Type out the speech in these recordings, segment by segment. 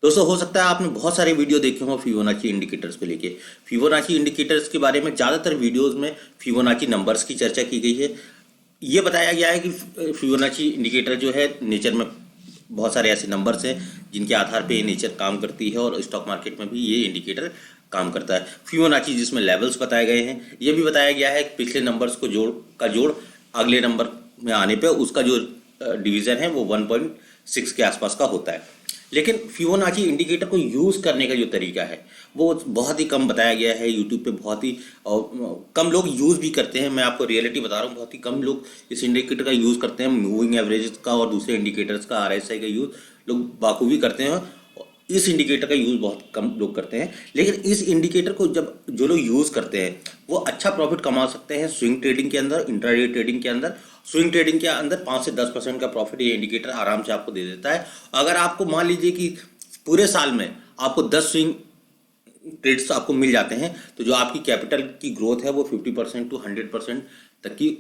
दोस्तों, हो सकता है आपने बहुत सारे वीडियो देखे हों फिबोनाची इंडिकेटर्स को लेके। फिबोनाची इंडिकेटर्स के बारे में ज़्यादातर वीडियोस में फिबोनाची नंबर्स की चर्चा की गई है। ये बताया गया है कि फिबोनाची इंडिकेटर जो है नेचर में बहुत सारे ऐसे नंबर्स हैं जिनके आधार पे ये नेचर काम करती है और स्टॉक मार्केट में भी ये इंडिकेटर काम करता है। फिबोनाची जिसमें लेवल्स बताए गए हैं, ये भी बताया गया है कि पिछले नंबर्स को जोड़ अगले नंबर में आने पे उसका जो डिवीज़न है वो 1.6 के आसपास का होता है। लेकिन फिबोनाची इंडिकेटर को यूज़ करने का जो तरीका है वो बहुत ही कम बताया गया है। यूट्यूब पे बहुत ही कम लोग यूज़ भी करते हैं। मैं आपको रियलिटी बता रहा हूँ, बहुत ही कम लोग इस इंडिकेटर का यूज़ करते हैं। मूविंग एवरेजेस का और दूसरे इंडिकेटर्स का, RSI का यूज़ लोग बाखूबी करते हैं। इस इंडिकेटर का यूज़ बहुत कम लोग करते हैं। लेकिन इस इंडिकेटर को जब जो लोग यूज़ करते हैं वो अच्छा प्रॉफिट कमा सकते हैं स्विंग ट्रेडिंग के अंदर, इंट्राडे ट्रेडिंग के अंदर। स्विंग ट्रेडिंग के अंदर 5 से 10% का प्रॉफिट ये इंडिकेटर आराम से आपको दे देता है। अगर आपको मान लीजिए कि पूरे साल में आपको 10 स्विंग ट्रेड्स आपको मिल जाते हैं तो जो आपकी कैपिटल की ग्रोथ है वो 50% टू 100% तक की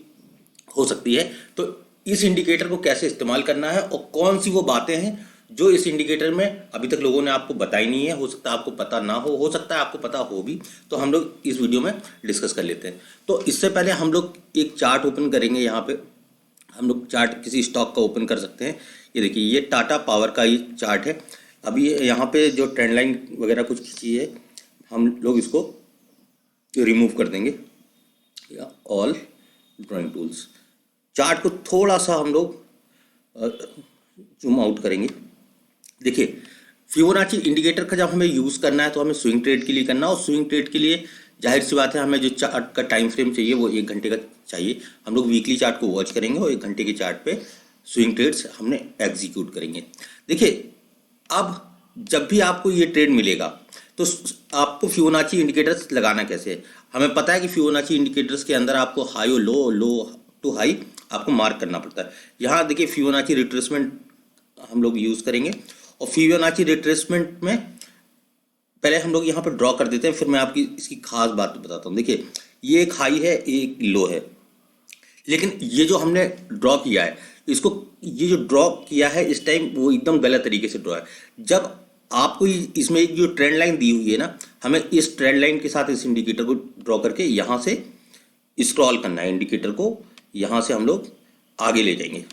हो सकती है। तो इस इंडिकेटर को कैसे इस्तेमाल करना है और कौन सी वो बातें हैं जो इस इंडिकेटर में अभी तक लोगों ने आपको बताई नहीं है, हो सकता है आपको पता ना हो सकता है आपको पता हो भी, तो हम लोग इस वीडियो में डिस्कस कर लेते हैं। तो इससे पहले हम लोग एक चार्ट ओपन करेंगे। यहाँ पे हम लोग चार्ट किसी स्टॉक का ओपन कर सकते हैं। ये देखिए, ये टाटा पावर का ये चार्ट है। अभी यहाँ पे जो ट्रेंड लाइन वगैरह कुछ खींची है, हम लोग इसको रिमूव कर देंगे या ऑल ड्राइंग टूल्स। चार्ट को थोड़ा सा हम लोग जूम आउट करेंगे। देखिए, फिबोनाची इंडिकेटर का जब हमें यूज़ करना है तो हमें स्विंग ट्रेड के लिए करना है, और स्विंग ट्रेड के लिए जाहिर सी बात है हमें जो चार्ट का टाइम फ्रेम चाहिए वो 1 घंटे का चाहिए। हम लोग वीकली चार्ट को वॉच करेंगे और 1 घंटे के चार्ट पे स्विंग ट्रेड्स हमने एग्जीक्यूट करेंगे। देखिए, अब जब भी आपको ये ट्रेड मिलेगा तो आपको फिबोनाची इंडिकेटर्स लगाना कैसे है। हमें पता है कि फिबोनाची इंडिकेटर्स के अंदर आपको हाई और लो, लो टू हाई आपको मार्क करना पड़ता है। यहाँ देखिए, फिबोनाची रिट्रेसमेंट हम लोग यूज़ करेंगे, और फिबोनाची रिट्रेसमेंट में पहले हम लोग यहाँ पर ड्रॉ कर देते हैं, फिर मैं आपकी इसकी खास बात बताता हूँ। देखिए, ये एक हाई है, एक लो है, लेकिन ये जो हमने ड्रॉ किया है इसको, ये जो ड्रॉ किया है इस टाइम वो एकदम गलत तरीके से ड्रॉ है। जब आपको इसमें एक जो ट्रेंड लाइन दी हुई है ना, हमें इस ट्रेंड लाइन के साथ इस इंडिकेटर को ड्रॉ करके यहाँ से स्क्रॉल करना है। इंडिकेटर को यहाँ से हम लोग आगे ले जाएंगे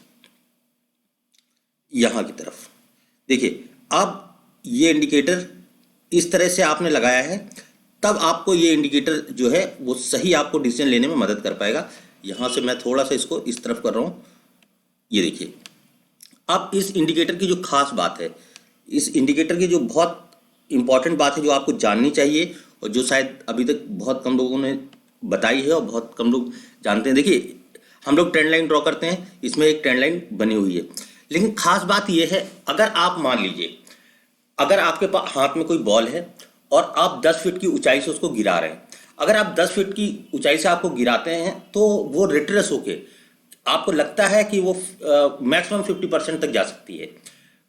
यहाँ की तरफ। देखिए, अब ये इंडिकेटर इस तरह से आपने लगाया है, तब आपको ये इंडिकेटर जो है वो सही आपको डिसीजन लेने में मदद कर पाएगा। यहाँ से मैं थोड़ा सा इसको इस तरफ कर रहा हूँ। ये देखिए, अब इस इंडिकेटर की जो खास बात है, इस इंडिकेटर की जो बहुत इंपॉर्टेंट बात है जो आपको जाननी चाहिए और जो शायद अभी तक बहुत कम लोगों ने बताई है और बहुत कम लोग जानते हैं। देखिए, हम लोग ट्रेंड लाइन ड्रॉ करते हैं, इसमें एक ट्रेंड लाइन बनी हुई है, लेकिन खास बात यह है, अगर आप मान लीजिए अगर आपके पास हाथ में कोई बॉल है और आप 10 फीट की ऊंचाई से उसको गिरा रहे हैं, अगर आप 10 फीट की ऊंचाई से आपको गिराते हैं तो वो रिट्रेस होके आपको लगता है कि वो मैक्सिमम 50% तक जा सकती है।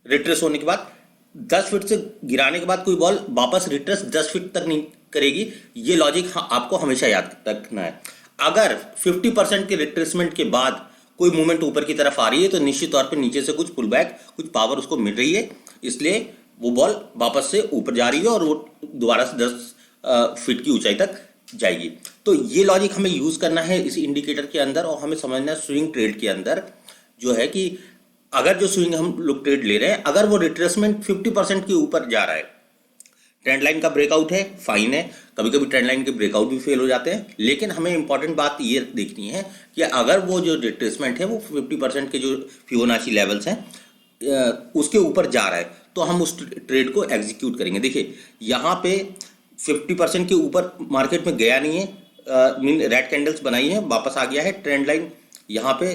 रिट्रेस होने के बाद 10 फीट से गिराने के बाद कोई बॉल वापस रिट्रेस 10 फीट तक नहीं करेगी। ये लॉजिक आपको हमेशा याद रखना है। अगर 50% के रिट्रेसमेंट के बाद कोई मूवमेंट ऊपर की तरफ आ रही है तो निश्चित तौर पे नीचे से कुछ पुल बैक, कुछ पावर उसको मिल रही है, इसलिए वो बॉल वापस से ऊपर जा रही है और वो दोबारा से 10 फीट की ऊंचाई तक जाएगी। तो ये लॉजिक हमें यूज़ करना है इस इंडिकेटर के अंदर, और हमें समझना है स्विंग ट्रेड के अंदर जो है कि अगर जो स्विंग हम लोग ट्रेड ले रहे हैं, अगर वो रिट्रेसमेंट 50% के ऊपर जा रहा है, ट्रेंड लाइन का ब्रेकआउट है, फाइन है, कभी कभी ट्रेंड लाइन के ब्रेकआउट भी फेल हो जाते हैं, लेकिन हमें इंपॉर्टेंट बात ये देखनी है कि अगर वो जो रिट्रेसमेंट है वो 50% के जो फिबोनाची लेवल्स हैं उसके ऊपर जा रहा है तो हम उस ट्रेड को एग्जीक्यूट करेंगे। देखिए, यहाँ पे 50% के ऊपर मार्केट में गया नहीं है, मीन रेड कैंडल्स बनाई है, वापस आ गया है। ट्रेंड लाइन यहाँ पे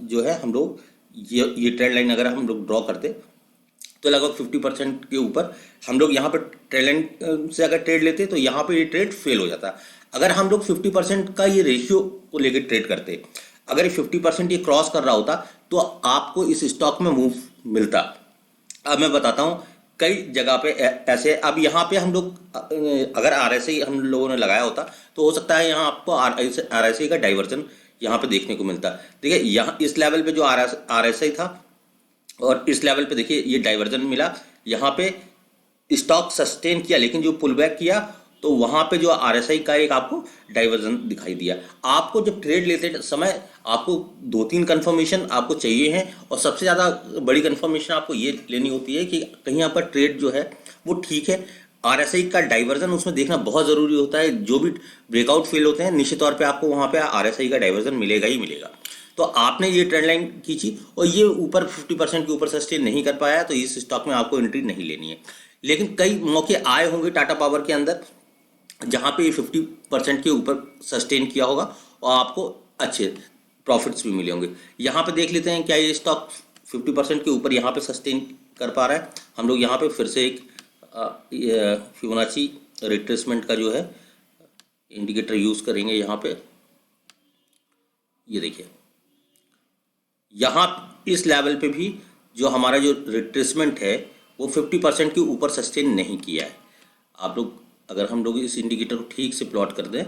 जो है हम लोग ये ट्रेंड लाइन अगर हम लोग ड्रॉ करते तो लगभग 50% के ऊपर हम लोग यहाँ पर ट्रेंड लाइन से अगर ट्रेड लेते तो यहाँ पे ये ट्रेड फेल हो जाता। अगर हम लोग 50% का ये रेशियो को लेकर ट्रेड करते, अगर ये 50% ये क्रॉस कर रहा होता तो आपको इस स्टॉक में मूव मिलता। अब मैं बताता हूँ कई जगह पे ऐसे। अब यहाँ पे हम लोग अगर RSI हम लोगों ने लगाया होता तो हो सकता है यहाँ आपको RSI का डाइवर्जन यहाँ पे देखने को मिलता। देखिए, यहाँ इस लेवल पे जो RSI था और इस लेवल पे देखिए ये डाइवर्जन मिला। यहाँ पे स्टॉक सस्टेन किया, लेकिन जो पुल बैक किया तो वहां पे जो आरएसआई का एक आपको डाइवर्जन दिखाई दिया। आपको जब ट्रेड लेते समय आपको 2-3 कंफर्मेशन आपको चाहिए हैं, और सबसे ज़्यादा बड़ी कंफर्मेशन आपको ये लेनी होती है कि कहीं यहाँ पर ट्रेड जो है वो ठीक है। आरएसआई का डाइवर्जन उसमें देखना बहुत ज़रूरी होता है। जो भी ब्रेकआउट फेल होते हैं निश्चित तौर पे आपको वहाँ पे आरएसआई का डाइवर्जन मिलेगा ही मिलेगा। तो आपने ये ट्रेंड लाइन खींची और ये ऊपर 50% के ऊपर सस्टेन नहीं कर पाया, तो इस स्टॉक में आपको एंट्री नहीं लेनी है। लेकिन कई मौके आए होंगे टाटा पावर के अंदर जहाँ पे ये 50% के ऊपर सस्टेन किया होगा और आपको अच्छे प्रॉफिट्स भी मिले होंगे। यहाँ पे देख लेते हैं क्या ये स्टॉक 50% के ऊपर यहाँ पे सस्टेन कर पा रहा है। हम लोग यहाँ पे फिर से एक फिबोनाची रिट्रेसमेंट का जो है इंडिकेटर यूज़ करेंगे। यहाँ पे ये देखिए, यहाँ इस लेवल पे भी जो हमारा जो रिट्रेसमेंट है वो 50% के ऊपर सस्टेन नहीं किया है। आप लोग अगर हम लोग इस इंडिकेटर को ठीक से प्लॉट कर दें,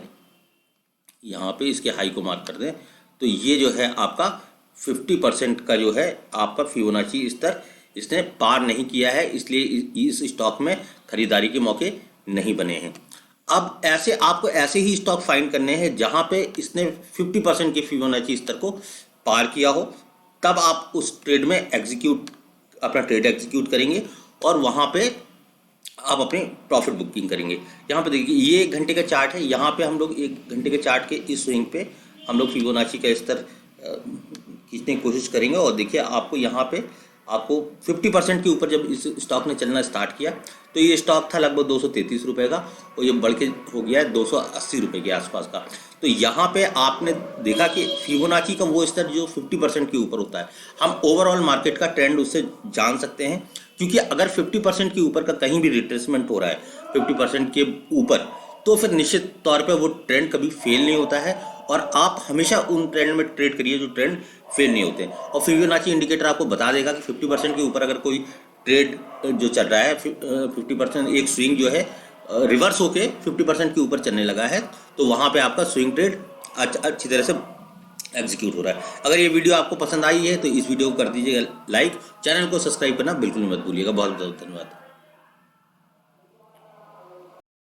यहाँ पे इसके हाई को मार्क कर दें, तो ये जो है आपका 50% का जो है आपका फिबोनाची स्तर इसने पार नहीं किया है, इसलिए इस स्टॉक में खरीदारी के मौके नहीं बने हैं। अब ऐसे आपको ऐसे ही स्टॉक फाइंड करने हैं जहाँ पे इसने 50% के फिबोनाची स्तर को पार किया हो, तब आप उस ट्रेड में अपना ट्रेड एग्जीक्यूट करेंगे और वहाँ पे आप अपने प्रॉफिट बुकिंग करेंगे। यहाँ पे देखिए ये 1 घंटे का चार्ट है। यहाँ पे हम लोग 1 घंटे के चार्ट के इस स्विंग पे हम लोग फिबोनाची का स्तर खींचने की कोशिश करेंगे और देखिए आपको यहाँ पे आपको 50% के ऊपर जब इस स्टॉक ने चलना स्टार्ट किया तो ये स्टॉक था लगभग 233 रुपये का और ये बढ़ के हो गया है 280 रुपये के आसपास का। तो यहाँ पे आपने देखा कि फिबोनाची का वो स्तर जो 50% के ऊपर होता है, हम ओवरऑल मार्केट का ट्रेंड उससे जान सकते हैं। क्योंकि अगर 50% के ऊपर का कहीं भी रिट्रेसमेंट हो रहा है 50% के ऊपर, तो फिर निश्चित तौर पे वो ट्रेंड कभी फेल नहीं होता है और आप हमेशा उन ट्रेंड में ट्रेड करिए जो ट्रेंड फेल नहीं होते। और फिबोनाची इंडिकेटर आपको बता देगा कि 50% के ऊपर अगर कोई ट्रेड जो चल रहा है 50% एक स्विंग जो है रिवर्स होके 50% के ऊपर चलने लगा है, तो वहाँ पे आपका स्विंग ट्रेड अच्छी तरह से एग्जीक्यूट हो रहा है। अगर ये वीडियो आपको पसंद आई है तो इस वीडियो को कर दीजिएगा लाइक, चैनल को सब्सक्राइब करना बिल्कुल मत भूलिएगा। बहुत बहुत धन्यवाद।